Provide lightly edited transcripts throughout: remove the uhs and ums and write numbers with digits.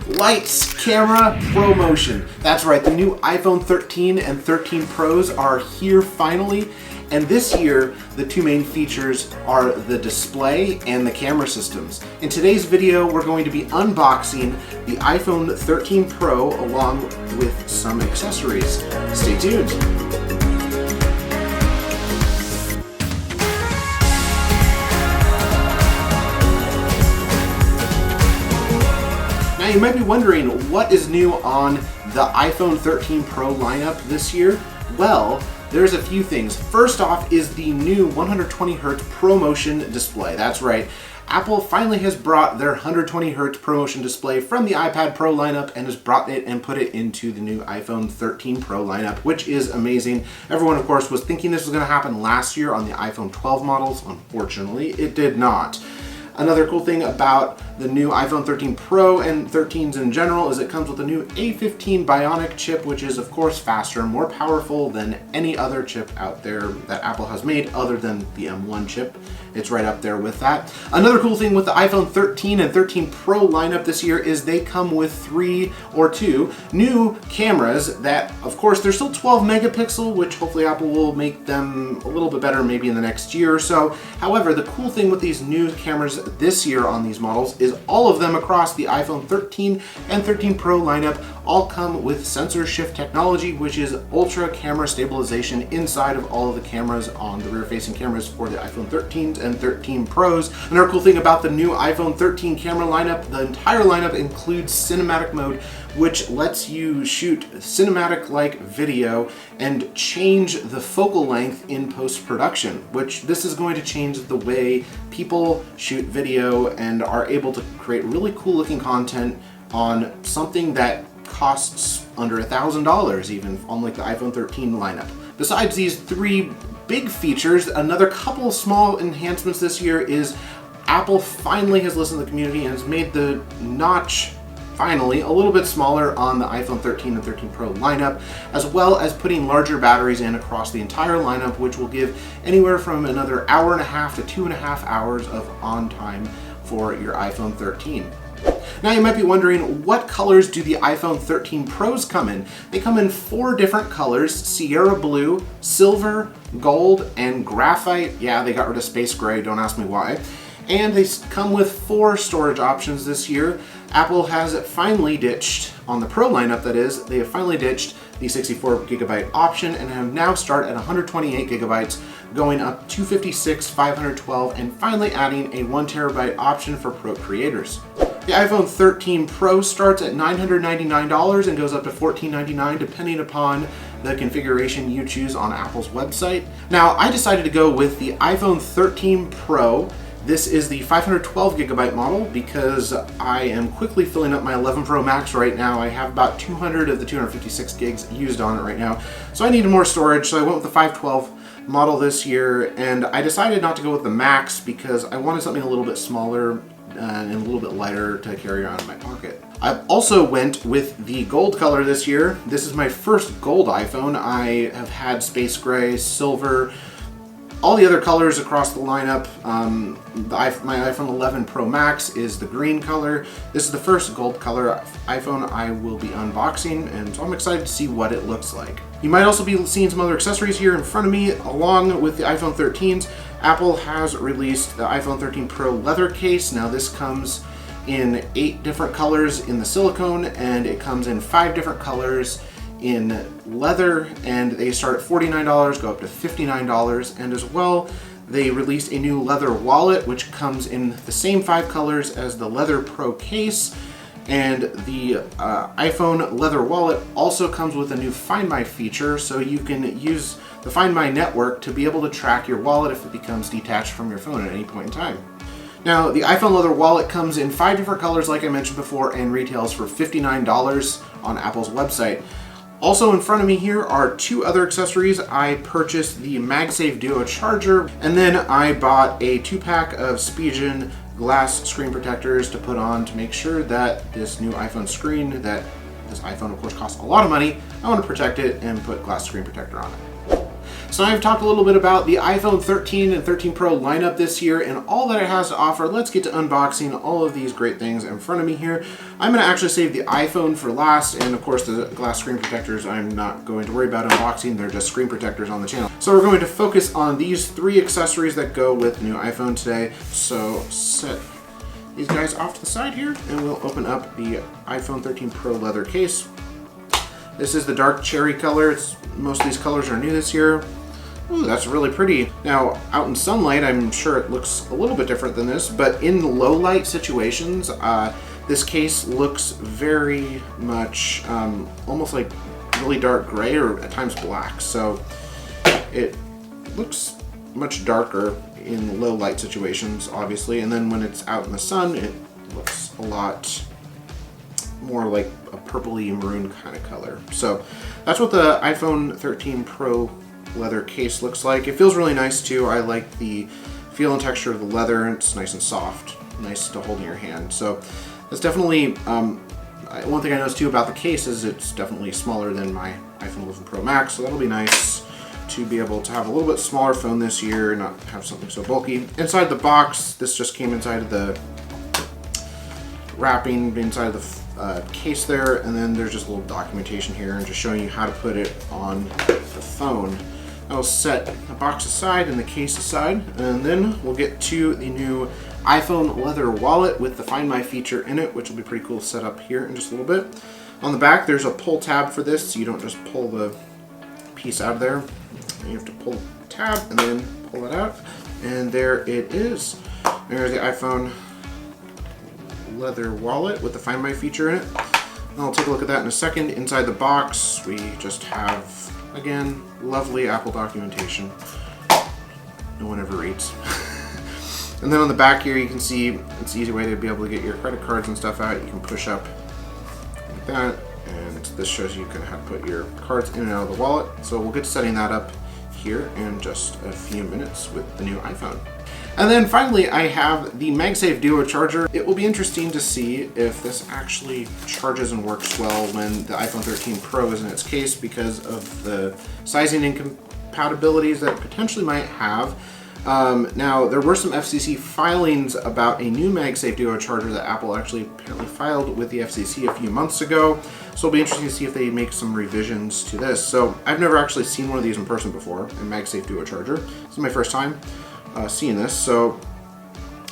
Lights, camera, ProMotion. That's right, the new iPhone 13 and 13 Pros are here finally. And this year, the two main features are the display and the camera systems. In today's video, we're going to be unboxing the iPhone 13 Pro along with some accessories. Stay tuned. Now you might be wondering, what is new on the iPhone 13 Pro lineup this year? Well, there's a few things. First off is the new 120Hz ProMotion display. That's right. Apple finally has brought their 120Hz ProMotion display from the iPad Pro lineup and has brought it and put it into the new iPhone 13 Pro lineup, which is amazing. Everyone, of course, was thinking this was going to happen last year on the iPhone 12 models. Unfortunately, it did not. Another cool thing about the new iPhone 13 Pro and 13s in general is it comes with a new A15 Bionic chip, which is of course faster and more powerful than any other chip out there that Apple has made other than the M1 chip. It's right up there with that. Another cool thing with the iPhone 13 and 13 Pro lineup this year is they come with two new cameras that, of course, they're still 12 megapixel, which hopefully Apple will make them a little bit better maybe in the next year or so. However, the cool thing with these new cameras this year on these models is all of them across the iPhone 13 and 13 Pro lineup all come with sensor shift technology, which is ultra camera stabilization inside of all of the cameras on the rear-facing cameras for the iPhone 13s and 13 Pros. Another cool thing about the new iPhone 13 camera lineup, the entire lineup includes cinematic mode, which lets you shoot cinematic-like video and change the focal length in post-production, which this is going to change the way people shoot video and are able to create really cool-looking content on something that costs under $1,000 even, unlike the iPhone 13 lineup. Besides these three big features, another couple small enhancements this year is Apple finally has listened to the community and has made the notch finally a little bit smaller on the iPhone 13 and 13 Pro lineup, as well as putting larger batteries in across the entire lineup, which will give anywhere from another hour and a half to 2.5 hours of on time for your iPhone 13. Now you might be wondering, what colors do the iPhone 13 Pros come in? They come in 4 different colors: Sierra Blue, Silver, Gold, and Graphite. Yeah, they got rid of Space Gray, don't ask me why. And they come with 4 storage options this year. Apple has finally ditched, on the Pro lineup that is, they have finally ditched the 64GB option and have now start at 128GB, going up to 256, 512, and finally adding a 1TB option for Pro creators. The iPhone 13 Pro starts at $999 and goes up to $1,499 depending upon the configuration you choose on Apple's website. Now, I decided to go with the iPhone 13 Pro. This is the 512GB model because I am quickly filling up my 11 Pro Max right now. I have about 200 of the 256 gigs used on it right now. So I needed more storage, so I went with the 512 model this year, and I decided not to go with the Max because I wanted something a little bit smaller and a little bit lighter to carry around in my pocket. I also went with the gold color this year. This is my first gold iPhone. I have had Space Gray, Silver, all the other colors across the lineup. My iPhone 11 Pro Max is the green color. This is the first gold color iPhone I will be unboxing, and so I'm excited to see what it looks like. You might also be seeing some other accessories here in front of me. Along with the iPhone 13s, Apple has released the iPhone 13 Pro leather case. Now this comes in 8 different colors in the silicone, and it comes in 5 different colors in leather, and they start at $49, go up to $59, and as well, they released a new leather wallet, which comes in the same 5 colors as the Leather Pro case, and the iPhone leather wallet also comes with a new Find My feature, so you can use the Find My network to be able to track your wallet if it becomes detached from your phone at any point in time. Now, the iPhone leather wallet comes in 5 different colors, like I mentioned before, and retails for $59 on Apple's website. Also in front of me here are 2 other accessories. I purchased the MagSafe Duo charger, and then I bought a 2-pack of Spigen glass screen protectors to put on to make sure that this new iPhone screen, that this iPhone of course costs a lot of money, I want to protect it and put glass screen protector on it. So I've talked a little bit about the iPhone 13 and 13 Pro lineup this year and all that it has to offer. Let's get to unboxing all of these great things in front of me here. I'm going to actually save the iPhone for last, and of course the glass screen protectors I'm not going to worry about unboxing. They're just screen protectors on the channel. So we're going to focus on these 3 accessories that go with the new iPhone today. So set these guys off to the side here, and we'll open up the iPhone 13 Pro leather case. This is the dark cherry color. Most of these colors are new this year. Ooh, that's really pretty. Now, out in sunlight, I'm sure it looks a little bit different than this, but in low light situations, this case looks very much almost like really dark gray or at times black. So it looks much darker in low light situations, obviously, and then when it's out in the sun, it looks a lot more like a purpley maroon kind of color. So that's what the iPhone 13 Pro leather case looks like. It feels really nice too. I like the feel and texture of the leather. It's nice and soft, nice to hold in your hand. So that's definitely one thing I noticed too about the case is it's definitely smaller than my iPhone 11 Pro Max. So that'll be nice to be able to have a little bit smaller phone this year, not have something so bulky. Inside the box, this just came inside of the wrapping inside of the case there, and then there's just a little documentation here and just showing you how to put it on the phone. I'll set the box aside and the case aside, and then we'll get to the new iPhone leather wallet with the Find My feature in it, which will be pretty cool to set up here in just a little bit. On the back, there's a pull tab for this, so you don't just pull the piece out of there. You have to pull the tab and then pull it out, and there it is. There's the iPhone leather wallet with the Find My feature in it. I'll take a look at that in a second. Inside the box, we just have, again, lovely Apple documentation. No one ever reads. And then on the back here, you can see it's an easy way to be able to get your credit cards and stuff out. You can push up like that, and this shows you how to put your cards in and out of the wallet. So we'll get to setting that up here in just a few minutes with the new iPhone. And then finally, I have the MagSafe Duo charger. It will be interesting to see if this actually charges and works well when the iPhone 13 Pro is in its case because of the sizing incompatibilities that it potentially might have. Now, there were some FCC filings about a new MagSafe Duo charger that Apple actually apparently filed with the FCC a few months ago. So it'll be interesting to see if they make some revisions to this. So I've never actually seen one of these in person before, a MagSafe Duo charger. This is my first time seeing this. So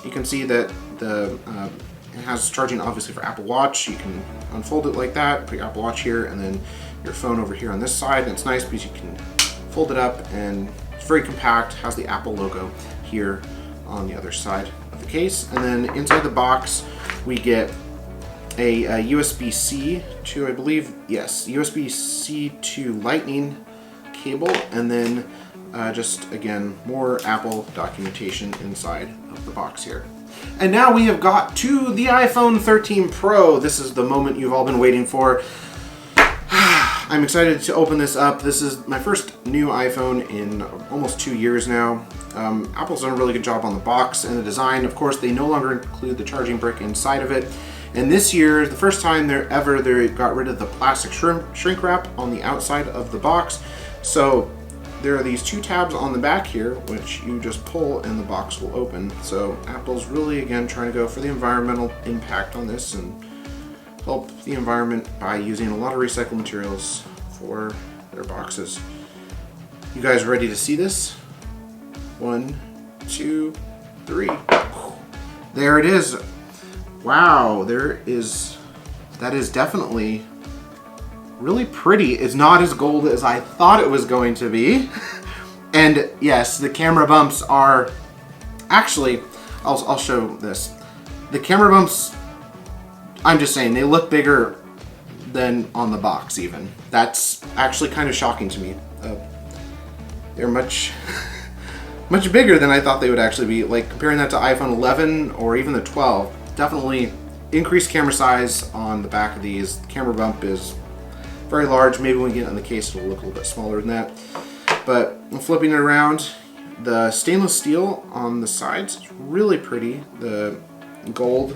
you can see that it has charging obviously for Apple Watch. You can unfold it like that, put your Apple Watch here, and then your phone over here on this side. And it's nice because you can fold it up, and it's very compact, has the Apple logo here on the other side of the case. And then inside the box, we get a USB-C to, I believe, yes, USB-C to Lightning cable, and then just, again, more Apple documentation inside of the box here. And now we have got to the iPhone 13 Pro. This is the moment you've all been waiting for. I'm excited to open this up. This is my first new iPhone in almost 2 years now. Apple's done a really good job on the box and the design. Of course, they no longer include the charging brick inside of it. And this year, the first time they got rid of the plastic shrink wrap on the outside of the box. So there are these 2 tabs on the back here, which you just pull and the box will open. So Apple's really, again, trying to go for the environmental impact on this and help the environment by using a lot of recycled materials for their boxes. You guys ready to see this? 1, 2, 3. There it is. Wow, that is definitely really pretty. It's not as gold as I thought it was going to be. And yes, the camera bumps are actually, I'll show this. The camera bumps, I'm just saying, they look bigger than on the box even. That's actually kind of shocking to me. They're much much bigger than I thought they would actually be. Like comparing that to iPhone 11 or even the 12, definitely increased camera size on the back of these. The camera bump is very large. Maybe when we get it in the case, it'll look a little bit smaller than that. But I'm flipping it around. The stainless steel on the sides is really pretty. The gold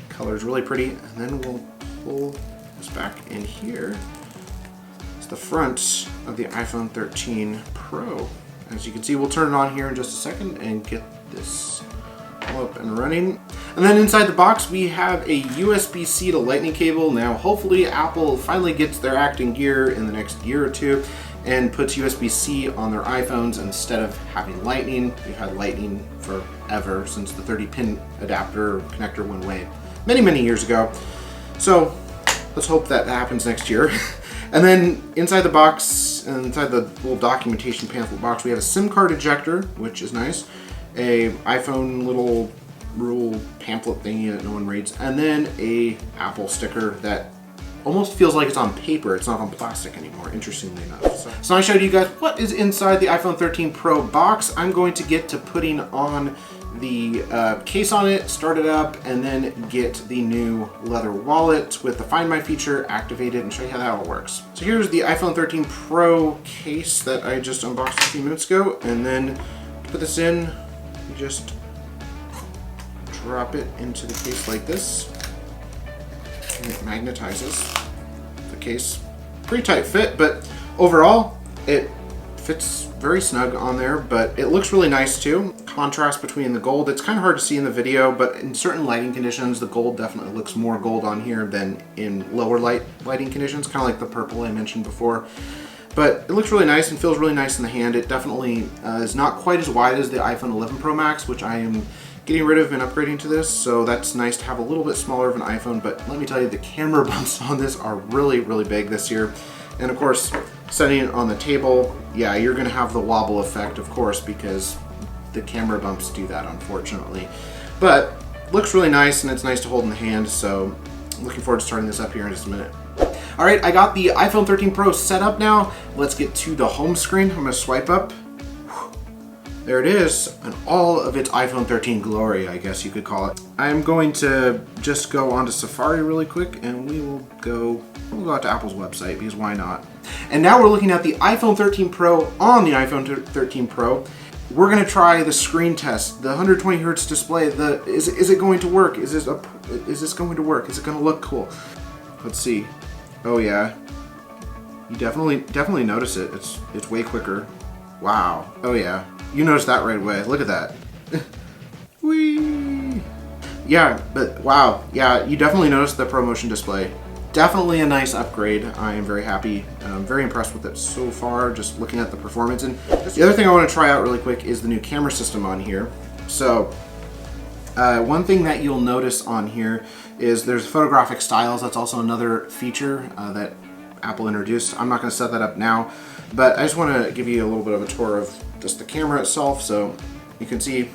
color is really pretty. And then we'll pull this back in here. the front of the iPhone 13 Pro. As you can see, we'll turn it on here in just a second and get this all up and running. And then inside the box, we have a USB-C to Lightning cable. Now, hopefully Apple finally gets their act in gear in the next year or two and puts USB-C on their iPhones instead of having Lightning. We've had Lightning forever, since the 30-pin adapter connector went away many years ago. So let's hope that happens next year. And then inside the box, inside the little documentation pamphlet box, we have a SIM card ejector, which is nice, a iPhone little rule pamphlet thingy that no one reads, and then a Apple sticker that almost feels like it's on paper. It's not on plastic anymore, interestingly enough. So I showed you guys what is inside the iPhone 13 Pro box. I'm going to get to putting on the case on it, start it up, and then get the new leather wallet with the Find My feature activated and show you how that all works. So here's the iPhone 13 Pro case that I just unboxed a few minutes ago, and then to put this in, you just drop it into the case like this, and it magnetizes the case. Pretty tight fit, but overall it fits very snug on there, but it looks really nice too. Contrast between the gold, it's kind of hard to see in the video, but in certain lighting conditions the gold definitely looks more gold on here than in lower lighting conditions, kind of like the purple I mentioned before. But it looks really nice and feels really nice in the hand. It definitely is not quite as wide as the iPhone 11 Pro Max, which I am getting rid of and upgrading to this, so that's nice to have a little bit smaller of an iPhone. But let me tell you, the camera bumps on this are really big this year. And of course, setting it on the table, yeah, you're gonna have the wobble effect, of course, because the camera bumps do that, unfortunately. But looks really nice, and it's nice to hold in the hand, so I'm looking forward to starting this up here in just a minute. All right, I got the iPhone 13 Pro set up now. Let's get to the home screen. I'm gonna swipe up. There it is, and all of its iPhone 13 glory, I guess you could call it. I'm going to just go onto Safari really quick, and we'll go out to Apple's website, because why not? And now we're looking at the iPhone 13 Pro on the iPhone 13 Pro. We're gonna try the screen test, the 120 hertz display. Is it going to work? Is this going to work? Is it gonna look cool? Let's see. Oh yeah, you definitely notice it. It's way quicker. Wow. Oh yeah. You noticed that right away. Look at that. Whee! Yeah, but wow. Yeah, you definitely noticed the ProMotion display. Definitely a nice upgrade. I am very happy. I'm very impressed with it so far, just looking at the performance. And the other thing I want to try out really quick is the new camera system on here. So, one thing that you'll notice on here is there's photographic styles. That's also another feature that Apple introduced. I'm not going to set that up now, but I just want to give you a little bit of a tour of just the camera itself, so you can see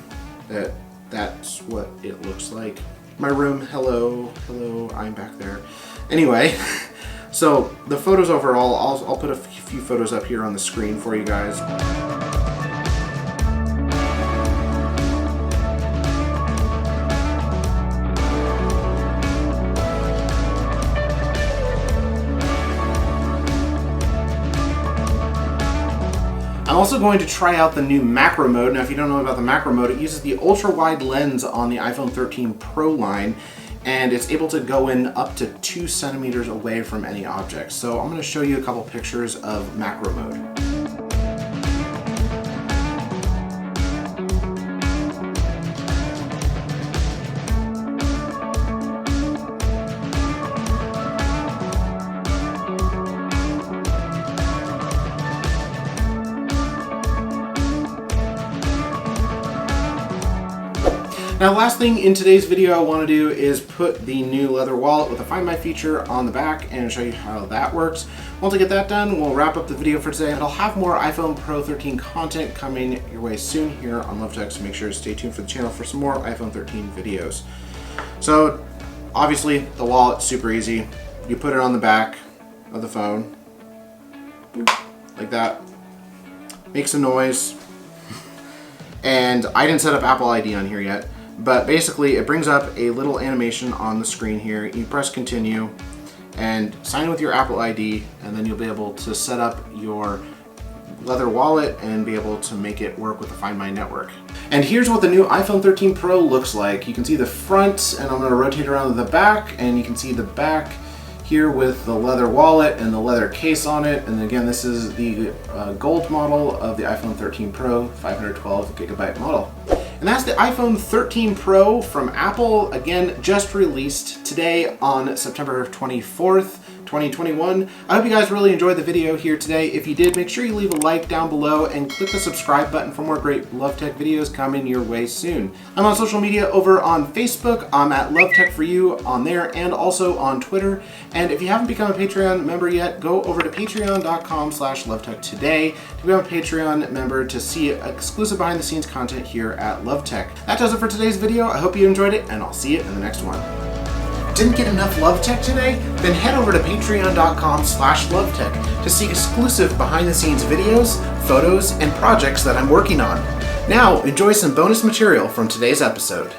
that that's what it looks like. My room, hello, I'm back there. Anyway, so the photos overall, I'll put a few photos up here on the screen for you guys. I'm also going to try out the new macro mode. Now, if you don't know about the macro mode, it uses the ultra-wide lens on the iPhone 13 Pro line, and it's able to go in up to 2 centimeters away from any object. So I'm going to show you a couple pictures of macro mode. Now, last thing in today's video I want to do is put the new leather wallet with the Find My feature on the back and show you how that works. Once I get that done, we'll wrap up the video for today, and I'll have more iPhone Pro 13 content coming your way soon here on LoveTech, so make sure to stay tuned for the channel for some more iPhone 13 videos. So, obviously, the wallet's super easy. You put it on the back of the phone, boop, like that. Makes a noise. And I didn't set up Apple ID on here yet. But basically, it brings up a little animation on the screen here. You press continue and sign with your Apple ID, and then you'll be able to set up your leather wallet and be able to make it work with the Find My network. And here's what the new iPhone 13 Pro looks like. You can see the front, and I'm going to rotate around to the back, and you can see the back here with the leather wallet and the leather case on it. And again, this is the gold model of the iPhone 13 Pro 512 gigabyte model. And that's the iPhone 13 Pro from Apple, again, just released today on September 24th, 2021. I hope you guys really enjoyed the video here today. If you did, make sure you leave a like down below and click the subscribe button for more great LoveTech videos coming your way soon. I'm on social media over on Facebook. I'm at LoveTech for you on there and also on Twitter. And if you haven't become a Patreon member yet, go over to patreon.com/LoveTech today to become a Patreon member to see exclusive behind the scenes content here at LoveTech. That does it for today's video. I hope you enjoyed it, and I'll see you in the next one. Didn't get enough LoveTech today? Then head over to patreon.com/LoveTech to see exclusive behind the scenes videos, photos, and projects that I'm working on. Now, enjoy some bonus material from today's episode.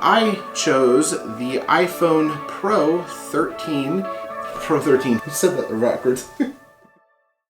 I chose the iPhone Pro 13. I said that backwards.